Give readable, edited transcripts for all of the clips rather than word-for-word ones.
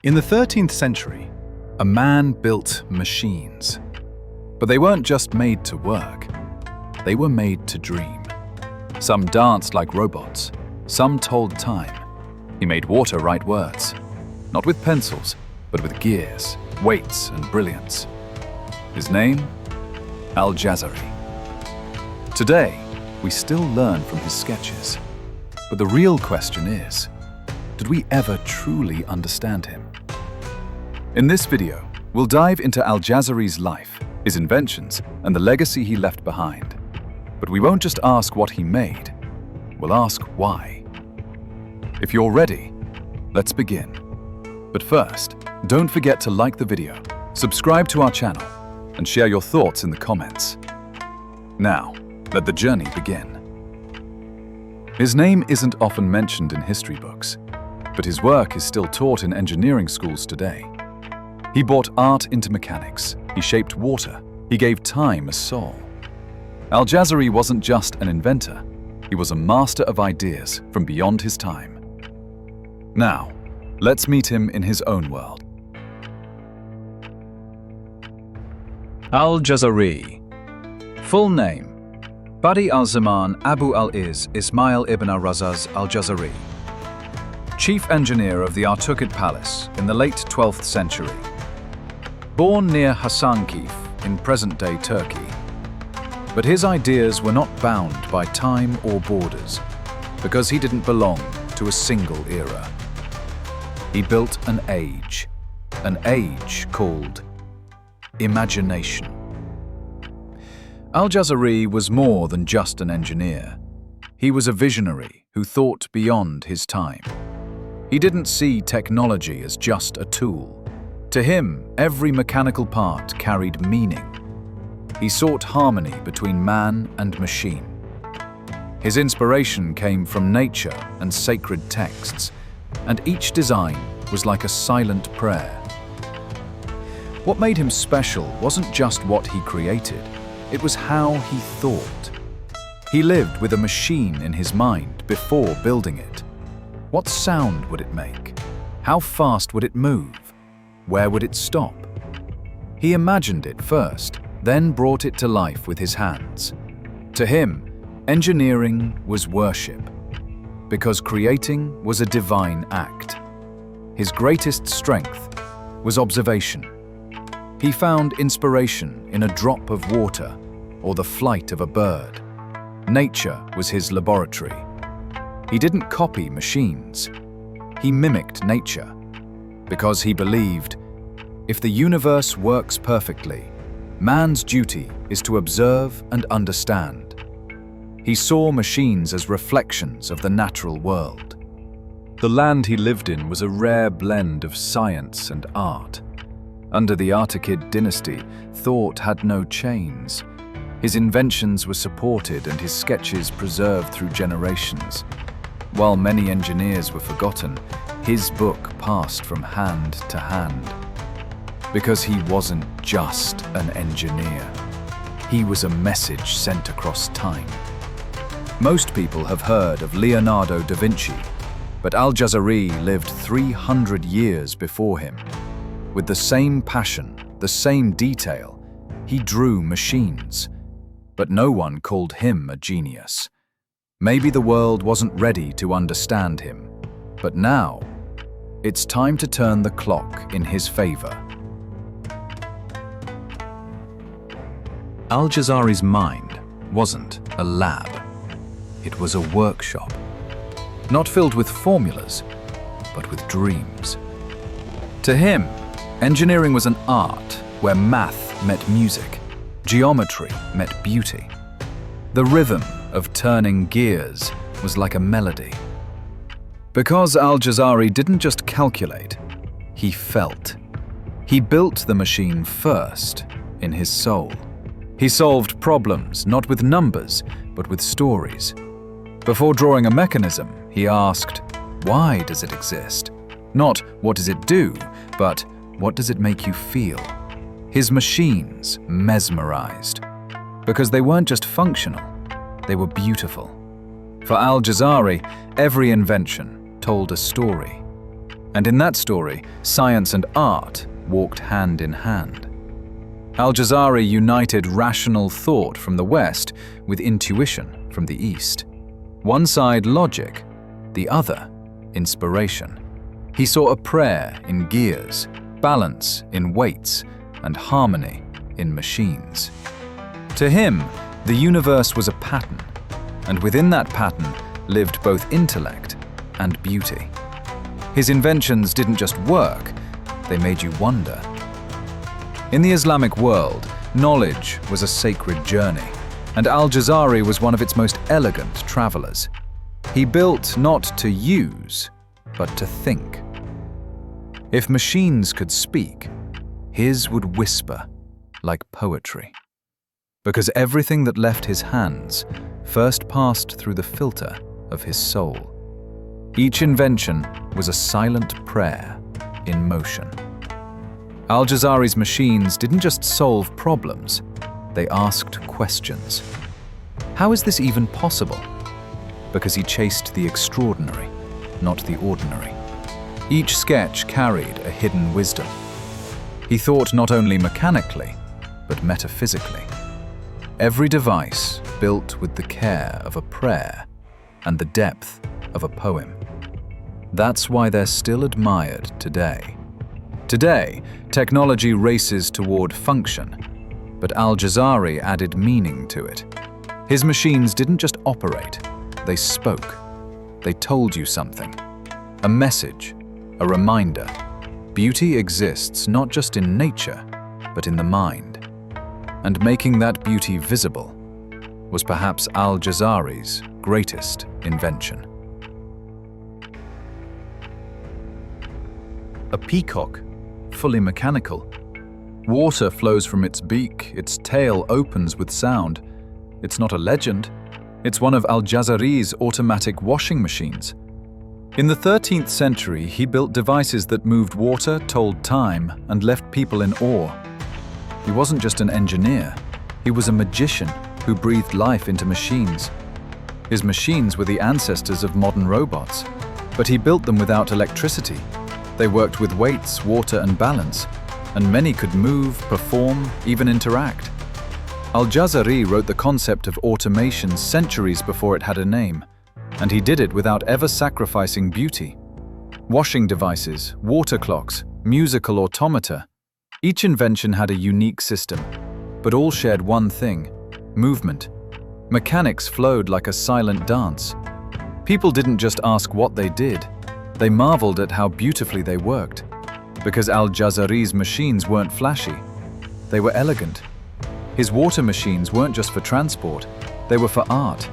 In the 13th century, a man built machines. But they weren't just made to work, they were made to dream. Some danced like robots, some told time. He made water write words, not with pencils, but with gears, weights, and brilliance. His name? Al-Jazari. Today, we still learn from his sketches. But the real question is, did we ever truly understand him? In this video, we'll dive into Al-Jazari's life, his inventions, and the legacy he left behind. But we won't just ask what he made, we'll ask why. If you're ready, let's begin. But first, don't forget to like the video, subscribe to our channel, and share your thoughts in the comments. Now, let the journey begin. His name isn't often mentioned in history books, but his work is still taught in engineering schools today. He brought art into mechanics, he shaped water, he gave time a soul. Al-Jazari wasn't just an inventor, he was a master of ideas from beyond his time. Now, let's meet him in his own world. Al-Jazari. Full name: Badi al-Zaman Abu al-Iz Ismail ibn al-Razaz al-Jazari. Chief engineer of the Artukid Palace in the late 12th century. Born near Hasankeyf in present-day Turkey. But his ideas were not bound by time or borders, because he didn't belong to a single era. He built an age called imagination. Al-Jazari was more than just an engineer. He was a visionary who thought beyond his time. He didn't see technology as just a tool. To him, every mechanical part carried meaning. He sought harmony between man and machine. His inspiration came from nature and sacred texts, and each design was like a silent prayer. What made him special wasn't just what he created, it was how he thought. He lived with a machine in his mind before building it. What sound would it make? How fast would it move? Where would it stop? He imagined it first, then brought it to life with his hands. To him, engineering was worship, because creating was a divine act. His greatest strength was observation. He found inspiration in a drop of water or the flight of a bird. Nature was his laboratory. He didn't copy machines. He mimicked nature, because he believed, if the universe works perfectly, man's duty is to observe and understand. He saw machines as reflections of the natural world. The land he lived in was a rare blend of science and art. Under the Artukid dynasty, thought had no chains. His inventions were supported and his sketches preserved through generations. While many engineers were forgotten, his book passed from hand to hand. Because he wasn't just an engineer. He was a message sent across time. Most people have heard of Leonardo da Vinci, but Al-Jazari lived 300 years before him. With the same passion, the same detail, he drew machines. But no one called him a genius. Maybe the world wasn't ready to understand him, but now, it's time to turn the clock in his favor. Al-Jazari's mind wasn't a lab. It was a workshop. Not filled with formulas, but with dreams. To him, engineering was an art where math met music, geometry met beauty. The rhythm of turning gears was like a melody. Because Al-Jazari didn't just calculate, he felt. He built the machine first, in his soul. He solved problems not with numbers, but with stories. Before drawing a mechanism, he asked, why does it exist? Not what does it do, but what does it make you feel? His machines mesmerized, because they weren't just functional, they were beautiful. For Al-Jazari, every invention told a story. And in that story, science and art walked hand in hand. Al-Jazari united rational thought from the West with intuition from the East. One side logic, the other inspiration. He saw a prayer in gears, balance in weights, and harmony in machines. To him, the universe was a pattern, and within that pattern lived both intellect and beauty. His inventions didn't just work, they made you wonder. In the Islamic world, knowledge was a sacred journey, and Al-Jazari was one of its most elegant travelers. He built not to use, but to think. If machines could speak, his would whisper like poetry. Because everything that left his hands first passed through the filter of his soul. Each invention was a silent prayer in motion. Al-Jazari's machines didn't just solve problems, they asked questions. How is this even possible? Because he chased the extraordinary, not the ordinary. Each sketch carried a hidden wisdom. He thought not only mechanically, but metaphysically. Every device built with the care of a prayer and the depth of a poem. That's why they're still admired today. Today, technology races toward function, but Al-Jazari added meaning to it. His machines didn't just operate, they spoke. They told you something. A message, a reminder. Beauty exists not just in nature, but in the mind. And making that beauty visible was perhaps Al-Jazari's greatest invention. A peacock, fully mechanical. Water flows from its beak, its tail opens with sound. It's not a legend, it's one of Al-Jazari's automatic washing machines. In the 13th century, he built devices that moved water, told time, and left people in awe. He wasn't just an engineer, he was a magician who breathed life into machines. His machines were the ancestors of modern robots, but he built them without electricity. They worked with weights, water, and balance, and many could move, perform, even interact. Al-Jazari wrote the concept of automation centuries before it had a name, and he did it without ever sacrificing beauty. Washing devices, water clocks, musical automata. Each invention had a unique system, but all shared one thing: movement. Mechanics flowed like a silent dance. People didn't just ask what they did, they marveled at how beautifully they worked. Because Al-Jazari's machines weren't flashy, they were elegant. His water machines weren't just for transport, they were for art.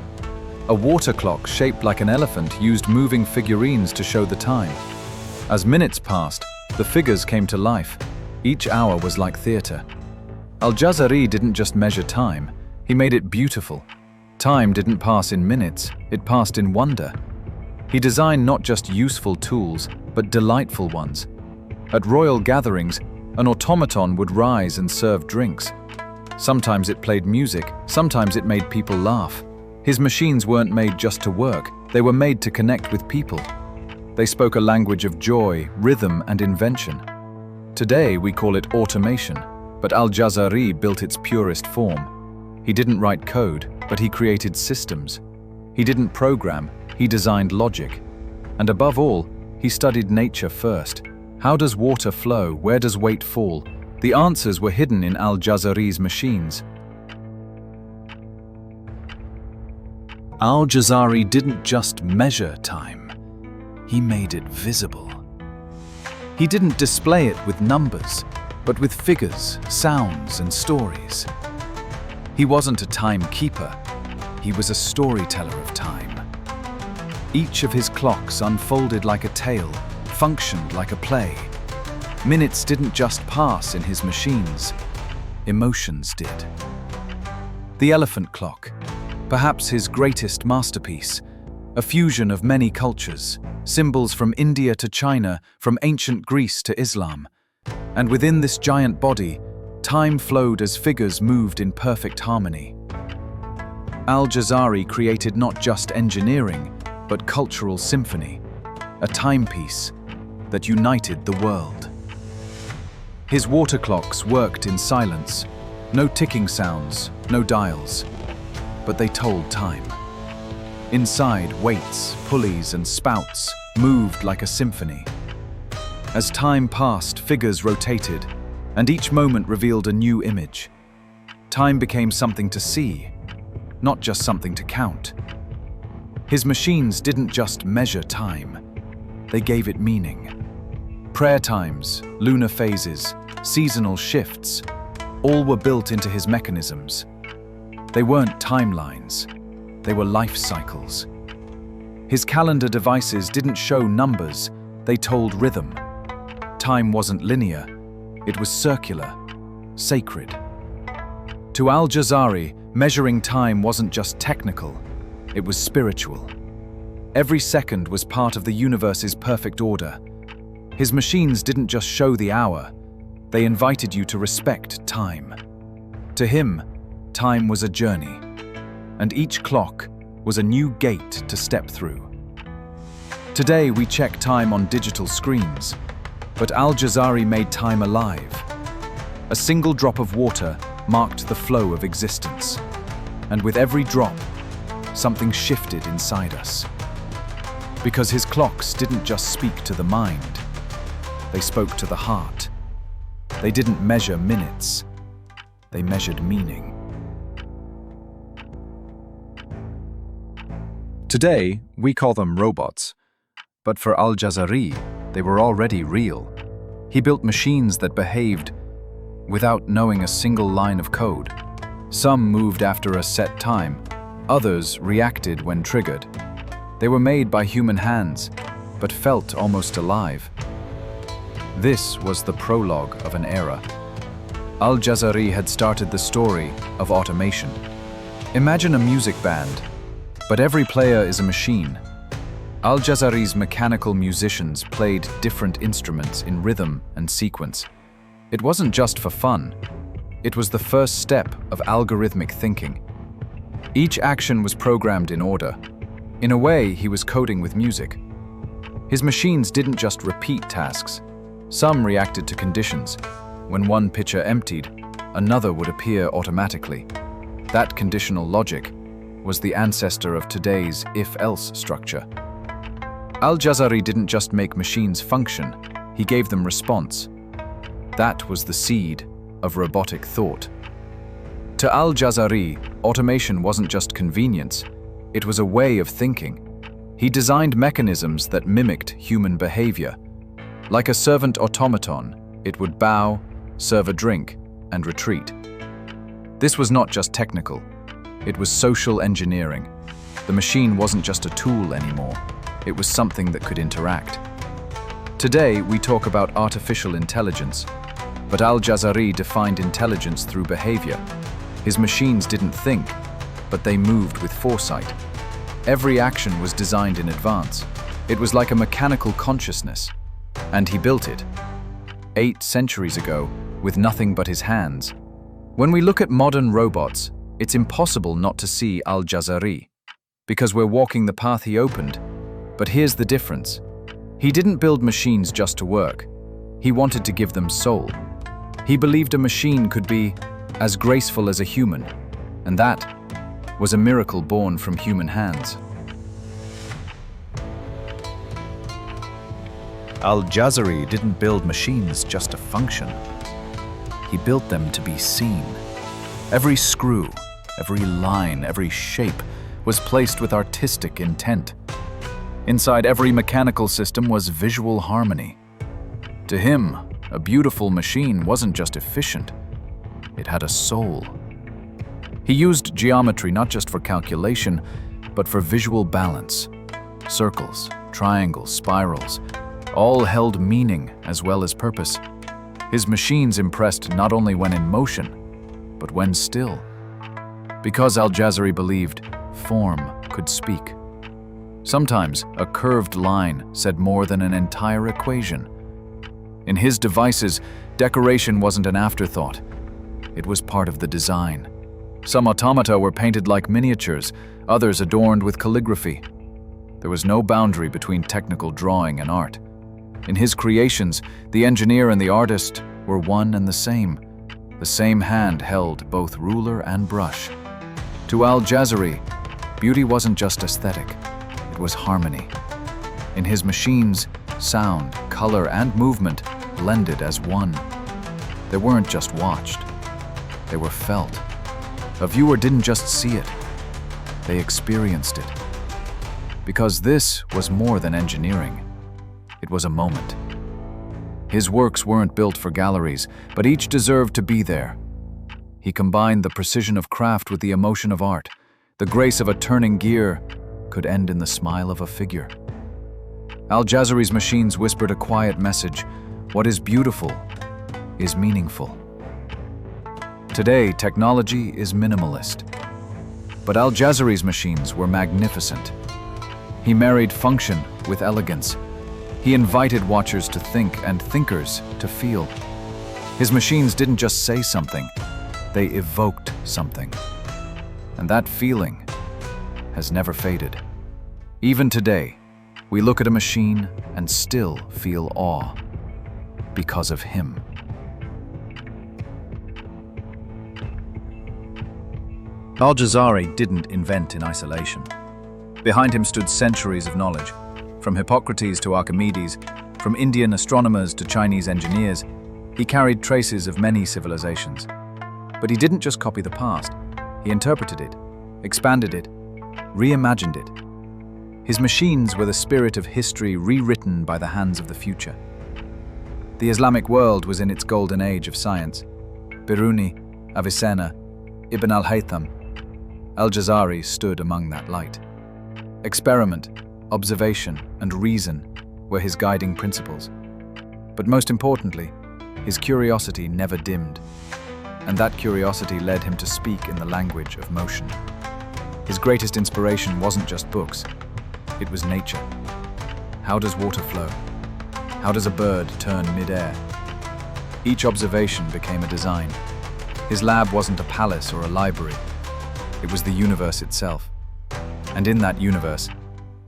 A water clock shaped like an elephant used moving figurines to show the time. As minutes passed, the figures came to life. Each hour was like theater. Al-Jazari didn't just measure time, he made it beautiful. Time didn't pass in minutes, it passed in wonder. He designed not just useful tools, but delightful ones. At royal gatherings, an automaton would rise and serve drinks. Sometimes it played music, sometimes it made people laugh. His machines weren't made just to work, they were made to connect with people. They spoke a language of joy, rhythm, and invention. Today we call it automation, but Al-Jazari built its purest form. He didn't write code, but he created systems. He didn't program, he designed logic. And above all, he studied nature first. How does water flow? Where does weight fall? The answers were hidden in Al-Jazari's machines. Al-Jazari didn't just measure time, he made it visible. He didn't display it with numbers, but with figures, sounds, and stories. He wasn't a timekeeper, he was a storyteller of time. Each of his clocks unfolded like a tale, functioned like a play. Minutes didn't just pass in his machines, emotions did. The elephant clock, perhaps his greatest masterpiece, a fusion of many cultures, symbols from India to China, from ancient Greece to Islam. And within this giant body, time flowed as figures moved in perfect harmony. Al-Jazari created not just engineering, but cultural symphony, a timepiece, that united the world. His water clocks worked in silence, no ticking sounds, no dials, but they told time. Inside, weights, pulleys, and spouts moved like a symphony. As time passed, figures rotated, and each moment revealed a new image. Time became something to see, not just something to count. His machines didn't just measure time, they gave it meaning. Prayer times, lunar phases, seasonal shifts, all were built into his mechanisms. They weren't timelines, they were life cycles. His calendar devices didn't show numbers, they told rhythm. Time wasn't linear, it was circular, sacred. To Al-Jazari, measuring time wasn't just technical, it was spiritual. Every second was part of the universe's perfect order. His machines didn't just show the hour, they invited you to respect time. To him, time was a journey, and each clock was a new gate to step through. Today we check time on digital screens, but Al-Jazari made time alive. A single drop of water marked the flow of existence, and with every drop, something shifted inside us. Because his clocks didn't just speak to the mind, they spoke to the heart. They didn't measure minutes, they measured meaning. Today, we call them robots, but for Al-Jazari, they were already real. He built machines that behaved without knowing a single line of code. Some moved after a set time, others reacted when triggered. They were made by human hands, but felt almost alive. This was the prologue of an era. Al-Jazari had started the story of automation. Imagine a music band, but every player is a machine. Al-Jazari's mechanical musicians played different instruments in rhythm and sequence. It wasn't just for fun. It was the first step of algorithmic thinking. Each action was programmed in order. In a way, he was coding with music. His machines didn't just repeat tasks. Some reacted to conditions. When one pitcher emptied, another would appear automatically. That conditional logic was the ancestor of today's if-else structure. Al-Jazari didn't just make machines function, he gave them response. That was the seed of robotic thought. To Al-Jazari, automation wasn't just convenience, it was a way of thinking. He designed mechanisms that mimicked human behavior. Like a servant automaton, it would bow, serve a drink, and retreat. This was not just technical, it was social engineering. The machine wasn't just a tool anymore, it was something that could interact. Today, we talk about artificial intelligence, but Al-Jazari defined intelligence through behavior. His machines didn't think, but they moved with foresight. Every action was designed in advance. It was like a mechanical consciousness, and he built it 8 centuries ago with nothing but his hands. When we look at modern robots, it's impossible not to see Al-Jazari, because we're walking the path he opened. But here's the difference. He didn't build machines just to work. He wanted to give them soul. He believed a machine could be as graceful as a human, and that was a miracle born from human hands. Al-Jazari didn't build machines just to function. He built them to be seen. Every screw, every line, every shape was placed with artistic intent. Inside every mechanical system was visual harmony. To him, a beautiful machine wasn't just efficient, it had a soul. He used geometry not just for calculation, but for visual balance. Circles, triangles, spirals, all held meaning as well as purpose. His machines impressed not only when in motion, but when still. Because Al-Jazari believed form could speak. Sometimes a curved line said more than an entire equation. In his devices, decoration wasn't an afterthought. It was part of the design. Some automata were painted like miniatures, others adorned with calligraphy. There was no boundary between technical drawing and art. In his creations, the engineer and the artist were one and the same. The same hand held both ruler and brush. To Al-Jazari, beauty wasn't just aesthetic, it was harmony. In his machines, sound, color, and movement blended as one. They weren't just watched, they were felt. A viewer didn't just see it, they experienced it. Because this was more than engineering, it was a moment. His works weren't built for galleries, but each deserved to be there. He combined the precision of craft with the emotion of art. The grace of a turning gear could end in the smile of a figure. Al-Jazari's machines whispered a quiet message: what is beautiful is meaningful. Today, technology is minimalist, but Al-Jazari's machines were magnificent. He married function with elegance. He invited watchers to think and thinkers to feel. His machines didn't just say something, they evoked something. And that feeling has never faded. Even today, we look at a machine and still feel awe because of him. Al-Jazari didn't invent in isolation. Behind him stood centuries of knowledge. From Hippocrates to Archimedes, from Indian astronomers to Chinese engineers, he carried traces of many civilizations. But he didn't just copy the past, he interpreted it, expanded it, reimagined it. His machines were the spirit of history rewritten by the hands of the future. The Islamic world was in its golden age of science. Biruni, Avicenna, Ibn al-Haytham, Al-Jazari stood among that light. Experiment, observation, and reason were his guiding principles. But most importantly, his curiosity never dimmed. And that curiosity led him to speak in the language of motion. His greatest inspiration wasn't just books, it was nature. How does water flow? How does a bird turn mid-air? Each observation became a design. His lab wasn't a palace or a library, it was the universe itself. And in that universe,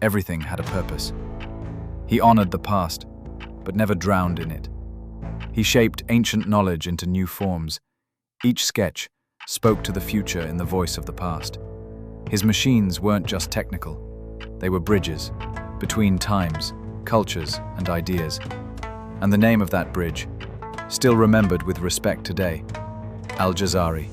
everything had a purpose. He honored the past, but never drowned in it. He shaped ancient knowledge into new forms. Each sketch spoke to the future in the voice of the past. His machines weren't just technical, they were bridges between times, cultures, and ideas. And the name of that bridge, still remembered with respect today, Al-Jazari.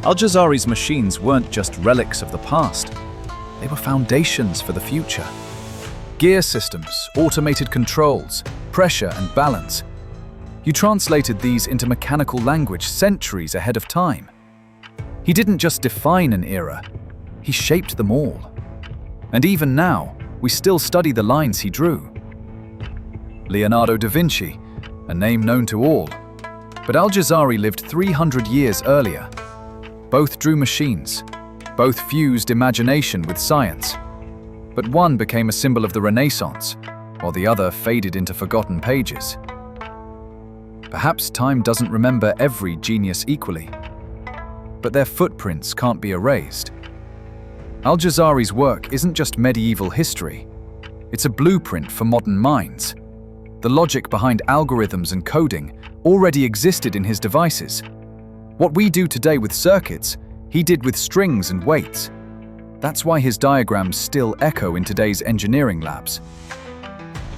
Al-Jazari's machines weren't just relics of the past, they were foundations for the future. Gear systems, automated controls, pressure and balance. You translated these into mechanical language centuries ahead of time. He didn't just define an era, he shaped them all. And even now, we still study the lines he drew. Leonardo da Vinci, a name known to all. But Al-Jazari lived 300 years earlier. Both drew machines, both fused imagination with science. But one became a symbol of the Renaissance, while the other faded into forgotten pages. Perhaps time doesn't remember every genius equally, but their footprints can't be erased. Al-Jazari's work isn't just medieval history, it's a blueprint for modern minds. The logic behind algorithms and coding already existed in his devices. What we do today with circuits, he did with strings and weights. That's why his diagrams still echo in today's engineering labs.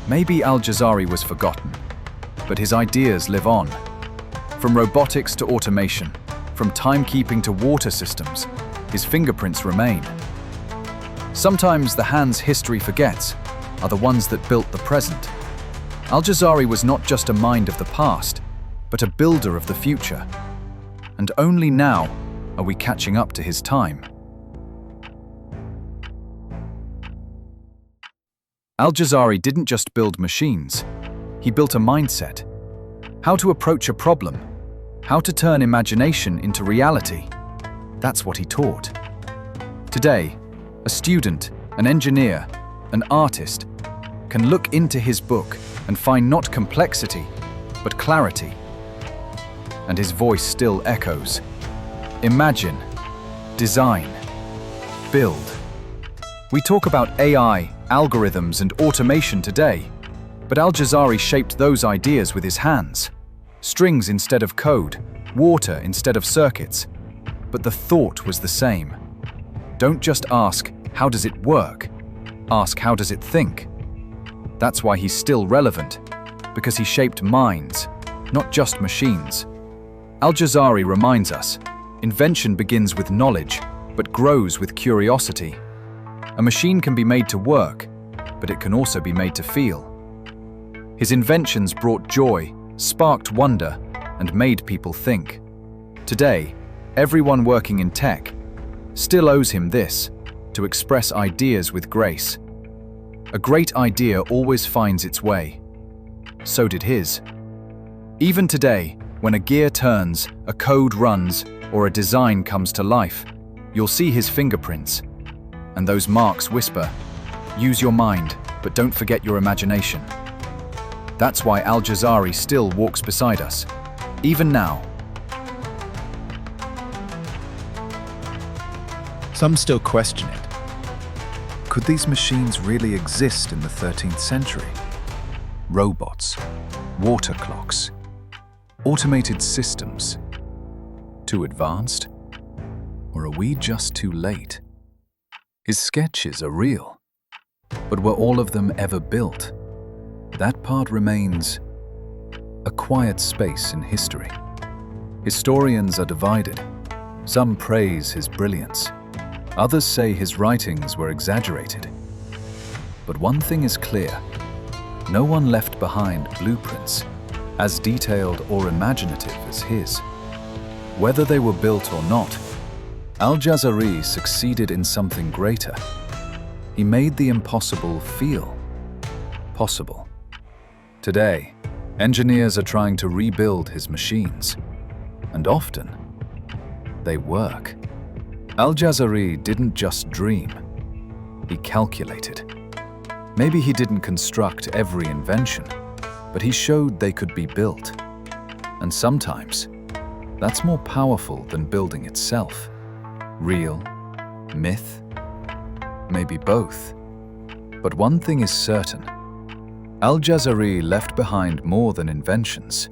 Maybe Al-Jazari was forgotten, but his ideas live on. From robotics to automation, from timekeeping to water systems, his fingerprints remain. Sometimes the hands history forgets are the ones that built the present. Al-Jazari was not just a mind of the past, but a builder of the future. And only now are we catching up to his time. Al-Jazari didn't just build machines, he built a mindset. How to approach a problem, how to turn imagination into reality. That's what he taught. Today, a student, an engineer, an artist can look into his book and find not complexity, but clarity. And his voice still echoes. Imagine, design, build. We talk about AI, algorithms, and automation today, but Al-Jazari shaped those ideas with his hands. Strings instead of code, water instead of circuits. But the thought was the same. Don't just ask, how does it work? Ask, how does it think? That's why he's still relevant, because he shaped minds, not just machines. Al-Jazari reminds us, invention begins with knowledge, but grows with curiosity. A machine can be made to work, but it can also be made to feel. His inventions brought joy, sparked wonder, and made people think. Today, everyone working in tech still owes him this, to express ideas with grace. A great idea always finds its way. So did his. Even today, when a gear turns, a code runs, or a design comes to life, you'll see his fingerprints. And those marks whisper, use your mind, but don't forget your imagination. That's why Al-Jazari still walks beside us, even now. Some still question it. Could these machines really exist in the 13th century? Robots, water clocks, automated systems. Too advanced? Or are we just too late? His sketches are real, but were all of them ever built? That part remains a quiet space in history. Historians are divided. Some praise his brilliance. Others say his writings were exaggerated. But one thing is clear. No one left behind blueprints as detailed or imaginative as his. Whether they were built or not, Al-Jazari succeeded in something greater. He made the impossible feel possible. Today, engineers are trying to rebuild his machines, and often, they work. Al-Jazari didn't just dream, he calculated. Maybe he didn't construct every invention, but he showed they could be built. And sometimes, that's more powerful than building itself. Real, myth, maybe both. But one thing is certain. Al-Jazari left behind more than inventions.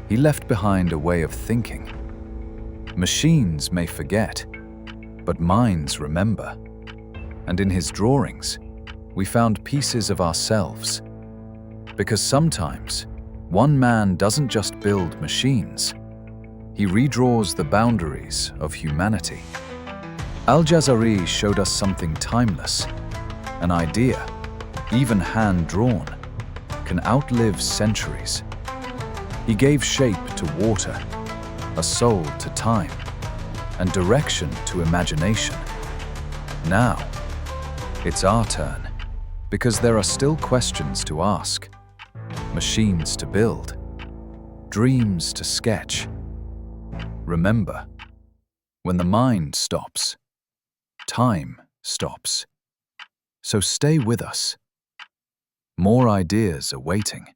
He left behind a way of thinking. Machines may forget, but minds remember. And in his drawings, we found pieces of ourselves. Because sometimes, one man doesn't just build machines. He redraws the boundaries of humanity. Al-Jazari showed us something timeless. An idea, even hand-drawn, can outlive centuries. He gave shape to water, a soul to time, and direction to imagination. Now, it's our turn, because there are still questions to ask, machines to build, dreams to sketch. Remember, when the mind stops, time stops. So stay with us. More ideas are waiting.